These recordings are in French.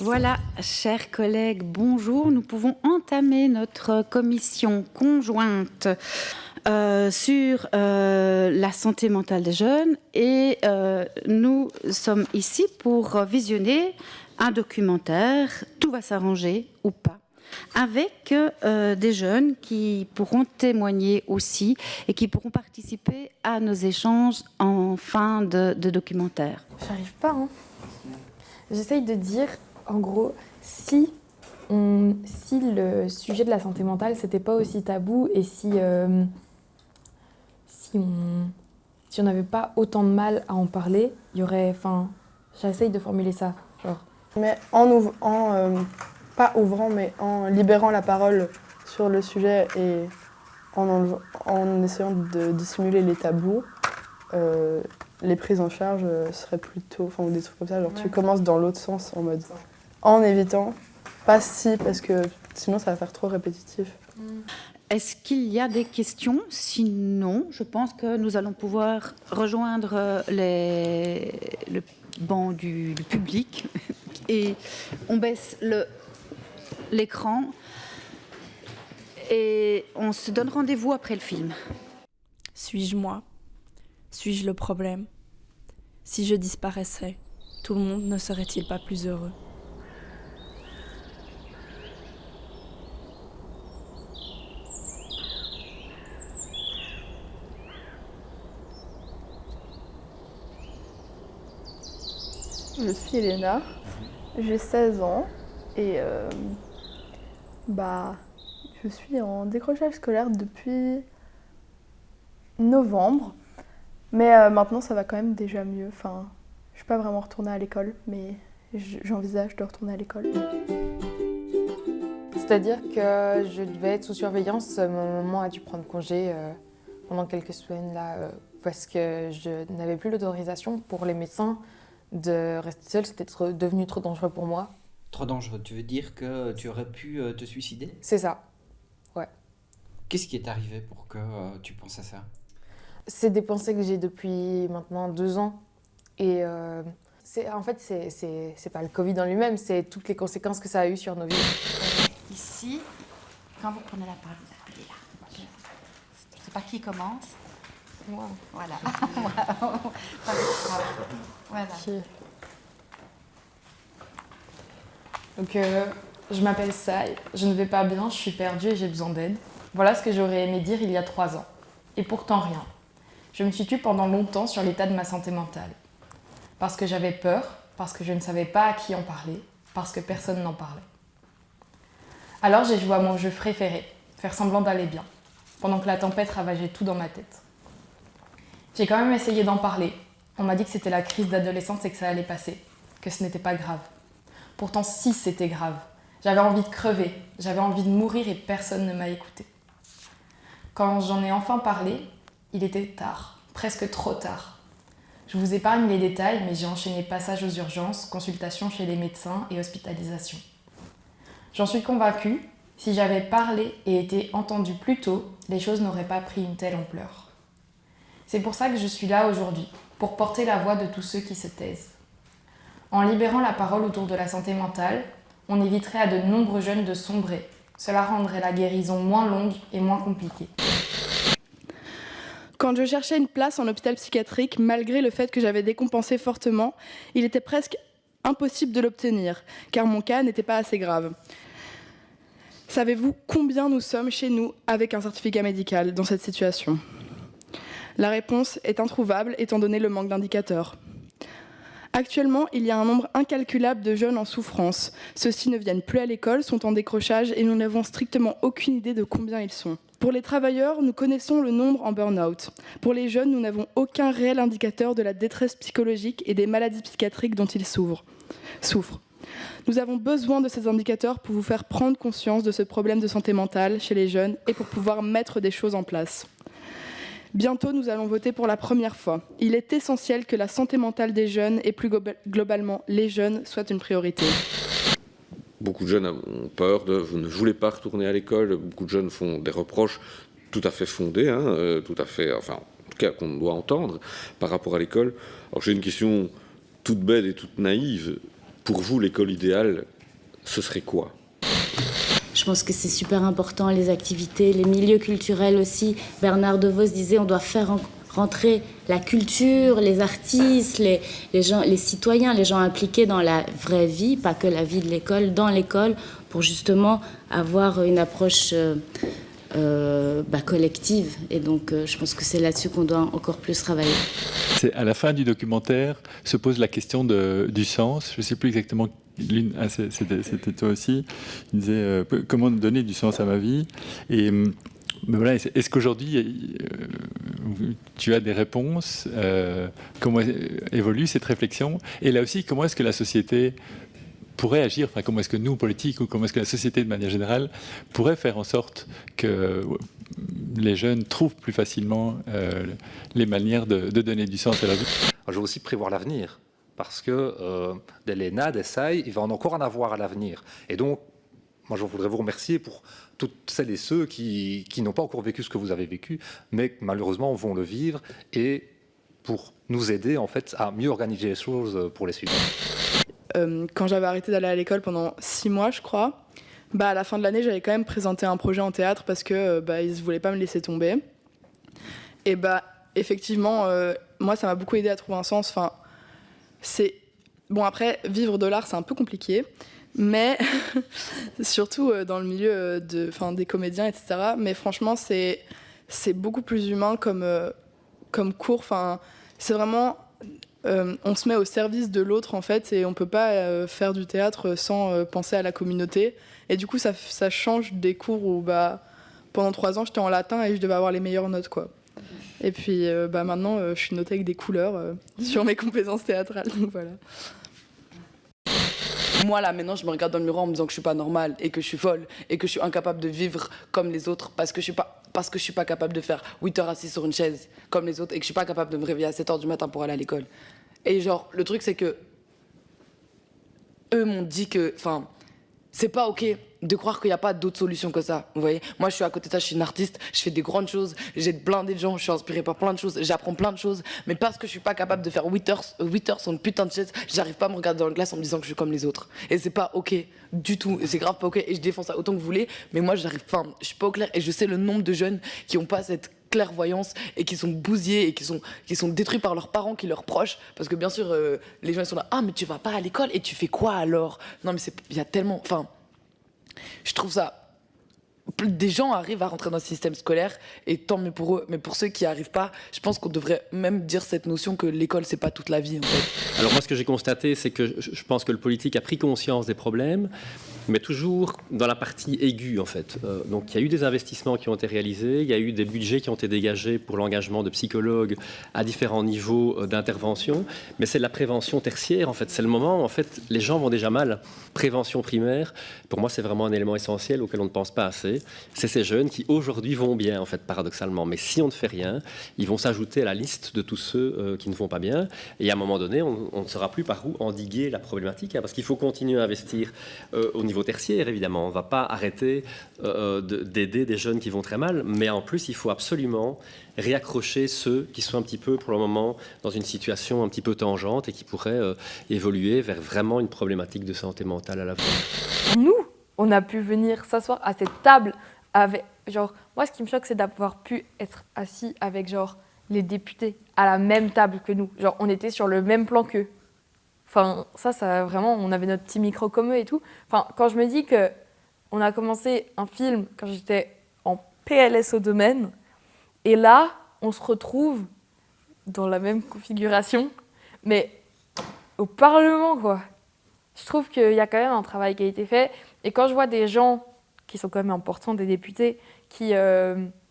Voilà, chers collègues, bonjour. Nous pouvons entamer notre commission conjointe sur la santé mentale des jeunes et nous sommes ici pour visionner un documentaire, Tout va s'arranger ou pas, avec des jeunes qui pourront témoigner aussi et qui pourront participer à nos échanges en fin de documentaire. J'arrive pas, hein. J'essaye de dire, en gros, si le sujet de la santé mentale, c'était pas aussi tabou et si on n'avait pas autant de mal à en parler, il y aurait... Enfin, j'essaye de formuler ça, genre. Mais pas ouvrant, mais en libérant la parole sur le sujet et en essayant de dissimuler les tabous, les prises en charge seraient plutôt... Enfin, ou des trucs comme ça, genre tu commences dans l'autre sens, en mode... En évitant, pas si, parce que sinon ça va faire trop répétitif. Est-ce qu'il y a des questions? Sinon, je pense que nous allons pouvoir rejoindre le banc du public et on baisse l'écran et on se donne rendez-vous après le film. Suis-je moi? Suis-je le problème? Si je disparaissais, tout le monde ne serait-il pas plus heureux? Je suis Elena, j'ai 16 ans et je suis en décrochage scolaire depuis novembre. Mais maintenant ça va quand même déjà mieux. Enfin, je suis pas vraiment retournée à l'école, mais j'envisage de retourner à l'école. C'est-à-dire que je devais être sous surveillance. Mon maman a dû prendre congé pendant quelques semaines là, parce que je n'avais plus l'autorisation pour les médecins de rester seule. C'était devenu trop dangereux pour moi. Trop dangereux, tu veux dire que tu aurais pu te suicider? C'est ça, ouais. Qu'est-ce qui est arrivé pour que tu penses à ça? C'est des pensées que j'ai depuis maintenant 2 ans. Et c'est pas le Covid en lui-même, c'est toutes les conséquences que ça a eu sur nos vies. Ici, quand vous prenez la parole, vous appelez là. Je ne sais pas qui commence. Moi. Voilà. Voilà. Donc, je m'appelle Sai, je ne vais pas bien, je suis perdue et j'ai besoin d'aide. Voilà ce que j'aurais aimé dire il y a 3 ans. Et pourtant rien. Je me suis tue pendant longtemps sur l'état de ma santé mentale. Parce que j'avais peur, parce que je ne savais pas à qui en parler, parce que personne n'en parlait. Alors j'ai joué à mon jeu préféré, faire semblant d'aller bien, pendant que la tempête ravageait tout dans ma tête. J'ai quand même essayé d'en parler. On m'a dit que c'était la crise d'adolescence et que ça allait passer, que ce n'était pas grave. Pourtant, si, c'était grave. J'avais envie de crever, j'avais envie de mourir et personne ne m'a écouté. Quand j'en ai enfin parlé, il était tard, presque trop tard. Je vous épargne les détails, mais j'ai enchaîné passage aux urgences, consultation chez les médecins et hospitalisation. J'en suis convaincue, si j'avais parlé et été entendue plus tôt, les choses n'auraient pas pris une telle ampleur. C'est pour ça que je suis là aujourd'hui, pour porter la voix de tous ceux qui se taisent. En libérant la parole autour de la santé mentale, on éviterait à de nombreux jeunes de sombrer. Cela rendrait la guérison moins longue et moins compliquée. Quand je cherchais une place en hôpital psychiatrique, malgré le fait que j'avais décompensé fortement, il était presque impossible de l'obtenir, car mon cas n'était pas assez grave. Savez-vous combien nous sommes chez nous avec un certificat médical dans cette situation ? La réponse est introuvable étant donné le manque d'indicateurs. Actuellement, il y a un nombre incalculable de jeunes en souffrance. Ceux-ci ne viennent plus à l'école, sont en décrochage et nous n'avons strictement aucune idée de combien ils sont. Pour les travailleurs, nous connaissons le nombre en burn-out. Pour les jeunes, nous n'avons aucun réel indicateur de la détresse psychologique et des maladies psychiatriques dont ils souffrent. Nous avons besoin de ces indicateurs pour vous faire prendre conscience de ce problème de santé mentale chez les jeunes et pour pouvoir mettre des choses en place. Bientôt, nous allons voter pour la première fois. Il est essentiel que la santé mentale des jeunes et plus globalement les jeunes soit une priorité. Beaucoup de jeunes ont peur, ne voulaient pas retourner à l'école. Beaucoup de jeunes font des reproches tout à fait fondés, tout à fait, enfin, en tout cas qu'on doit entendre par rapport à l'école. Alors j'ai une question toute belle et toute naïve. Pour vous, l'école idéale, ce serait quoi ? Je pense que c'est super important, les activités, les milieux culturels aussi. Bernard DeVos disait on doit faire rentrer la culture, les artistes, les gens, les citoyens, les gens impliqués dans la vraie vie, pas que la vie de l'école, dans l'école, pour justement avoir une approche collective. Et donc, je pense que c'est là-dessus qu'on doit encore plus travailler. À la fin du documentaire se pose la question du sens. Je ne sais plus exactement. C'était toi aussi. Il disait comment donner du sens à ma vie. Et mais voilà, est-ce qu'aujourd'hui tu as des réponses comment évolue cette réflexion? Et là aussi, comment est-ce que la société pourrait agir, enfin, comment est-ce que nous, politiques, ou comment est-ce que la société, de manière générale, pourrait faire en sorte que les jeunes trouvent plus facilement les manières de donner du sens à la vie? Je veux aussi prévoir l'avenir, parce que de l'ENA, des SAI, il va encore en avoir à l'avenir. Et donc, moi, je voudrais vous remercier pour toutes celles et ceux qui n'ont pas encore vécu ce que vous avez vécu, mais malheureusement vont le vivre, et pour nous aider, en fait, à mieux organiser les choses pour les suivants. Quand j'avais arrêté d'aller à l'école pendant 6 mois, je crois, à la fin de l'année, j'avais quand même présenté un projet en théâtre parce que ils ne voulaient pas me laisser tomber. Et effectivement, moi, ça m'a beaucoup aidé à trouver un sens. Enfin, bon, après, vivre de l'art, c'est un peu compliqué, mais surtout dans le milieu des comédiens, etc. Mais franchement, c'est beaucoup plus humain comme cours. Enfin, c'est vraiment... on se met au service de l'autre en fait, et on peut pas faire du théâtre sans penser à la communauté. Et du coup ça change des cours où pendant 3 ans j'étais en latin et je devais avoir les meilleures notes quoi. Et puis maintenant je suis notée avec des couleurs sur mes compétences théâtrales, donc voilà. Moi là maintenant je me regarde dans le miroir en me disant que je suis pas normale et que je suis folle et que je suis incapable de vivre comme les autres parce que je suis pas capable de faire 8 heures assis sur une chaise comme les autres et que je suis pas capable de me réveiller à 7 heures du matin pour aller à l'école. Et genre le truc c'est que eux m'ont dit que c'est pas ok de croire qu'il n'y a pas d'autre solution que ça, vous voyez. Moi je suis à côté de ça, je suis une artiste, je fais des grandes choses, j'ai blindé de gens, je suis inspirée par plein de choses, j'apprends plein de choses, mais parce que je suis pas capable de faire 8 heures sur une putain de chaise, j'arrive pas à me regarder dans le glace en me disant que je suis comme les autres. Et c'est pas ok du tout, et c'est grave pas ok, et je défends ça autant que vous voulez, mais moi je suis pas au clair, et je sais le nombre de jeunes qui ont pas cette clairvoyance et qui sont bousillés et qui sont détruits par leurs parents, qui leurs proches, parce que bien sûr les gens ils sont là, ah mais tu vas pas à l'école et tu fais quoi alors? Non mais il y a tellement, je trouve ça, des gens arrivent à rentrer dans le système scolaire et tant mieux pour eux, mais pour ceux qui n'y arrivent pas, je pense qu'on devrait même dire cette notion que l'école c'est pas toute la vie en fait. Alors moi ce que j'ai constaté c'est que je pense que le politique a pris conscience des problèmes, mais toujours dans la partie aiguë en fait. Donc il y a eu des investissements qui ont été réalisés, il y a eu des budgets qui ont été dégagés pour l'engagement de psychologues à différents niveaux d'intervention, mais c'est la prévention tertiaire en fait, c'est le moment où en fait les gens vont déjà mal. Prévention primaire, pour moi c'est vraiment un élément essentiel auquel on ne pense pas assez. C'est ces jeunes qui aujourd'hui vont bien en fait paradoxalement, mais si on ne fait rien, ils vont s'ajouter à la liste de tous ceux qui ne vont pas bien, et à un moment donné on ne saura plus par où endiguer la problématique, parce qu'il faut continuer à investir au niveau tertiaire évidemment, on ne va pas arrêter d'aider des jeunes qui vont très mal, mais en plus il faut absolument réaccrocher ceux qui sont un petit peu pour le moment dans une situation un petit peu tangente et qui pourraient évoluer vers vraiment une problématique de santé mentale à l'avenir. Nous, on a pu venir s'asseoir à cette table avec, moi ce qui me choque c'est d'avoir pu être assis avec les députés à la même table que nous, on était sur le même plan qu'eux. Ça vraiment, on avait notre petit micro comme eux et tout. Quand je me dis que on a commencé un film quand j'étais en PLS au domaine, et là, on se retrouve dans la même configuration, mais au Parlement, quoi. Je trouve qu'il y a quand même un travail qui a été fait. Et quand je vois des gens qui sont quand même importants, des députés, qui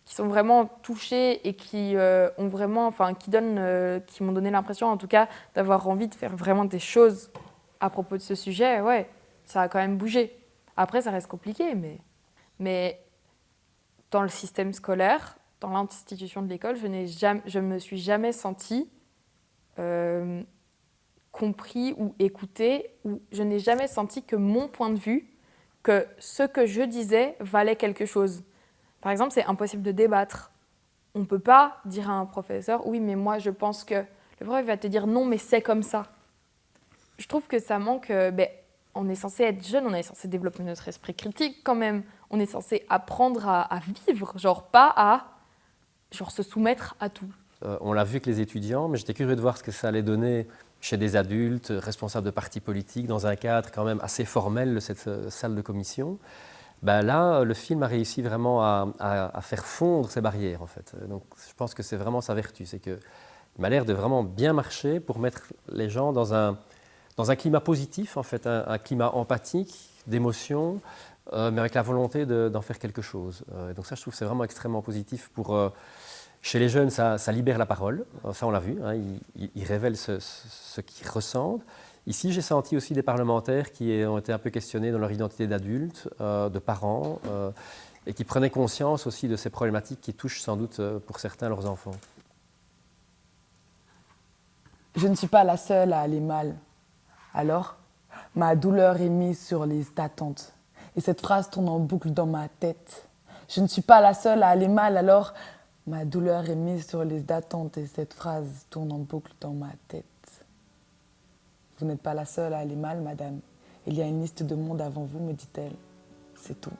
sont vraiment touchés et qui ont vraiment, qui m'ont donné l'impression, en tout cas, d'avoir envie de faire vraiment des choses à propos de ce sujet, ouais, ça a quand même bougé. Après, ça reste compliqué, mais dans le système scolaire, dans l'institution de l'école, je me suis jamais sentie compris ou écouté, ou je n'ai jamais senti que mon point de vue, que ce que je disais valait quelque chose. Par exemple, c'est impossible de débattre. On ne peut pas dire à un professeur « Oui, mais moi, je pense que… » Le prof va te dire « Non, mais c'est comme ça. » je trouve que ça manque. On est censé être jeune, on est censé développer notre esprit critique quand même. On est censé apprendre à vivre, genre pas à se soumettre à tout. On l'a vu avec les étudiants, mais j'étais curieux de voir ce que ça allait donner chez des adultes, responsables de partis politiques, dans un cadre quand même assez formel de cette salle de commission. Là, le film a réussi vraiment à faire fondre ces barrières, en fait. Donc, je pense que c'est vraiment sa vertu, c'est qu'il m'a l'air de vraiment bien marcher pour mettre les gens dans un climat positif, en fait, un climat empathique, d'émotion, mais avec la volonté d'en faire quelque chose. Donc ça, je trouve que c'est vraiment extrêmement positif pour... Chez les jeunes, ça libère la parole, ça on l'a vu, hein, ils révèlent ce qu'ils ressentent. Ici, j'ai senti aussi des parlementaires qui ont été un peu questionnés dans leur identité d'adultes, de parents, et qui prenaient conscience aussi de ces problématiques qui touchent sans doute pour certains leurs enfants. Je ne suis pas la seule à aller mal. Alors, ma douleur est mise sur liste d'attente. Et cette phrase tourne en boucle dans ma tête. Je ne suis pas la seule à aller mal, alors ma douleur est mise sur liste d'attente et cette phrase tourne en boucle dans ma tête. Vous n'êtes pas la seule à aller mal, madame. Il y a une liste de monde avant vous, me dit-elle. C'est tout.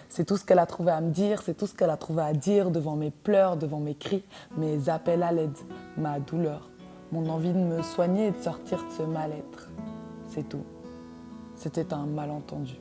C'est tout ce qu'elle a trouvé à me dire, c'est tout ce qu'elle a trouvé à dire devant mes pleurs, devant mes cris, mes appels à l'aide, ma douleur, mon envie de me soigner et de sortir de ce mal-être. C'est tout. C'était un malentendu.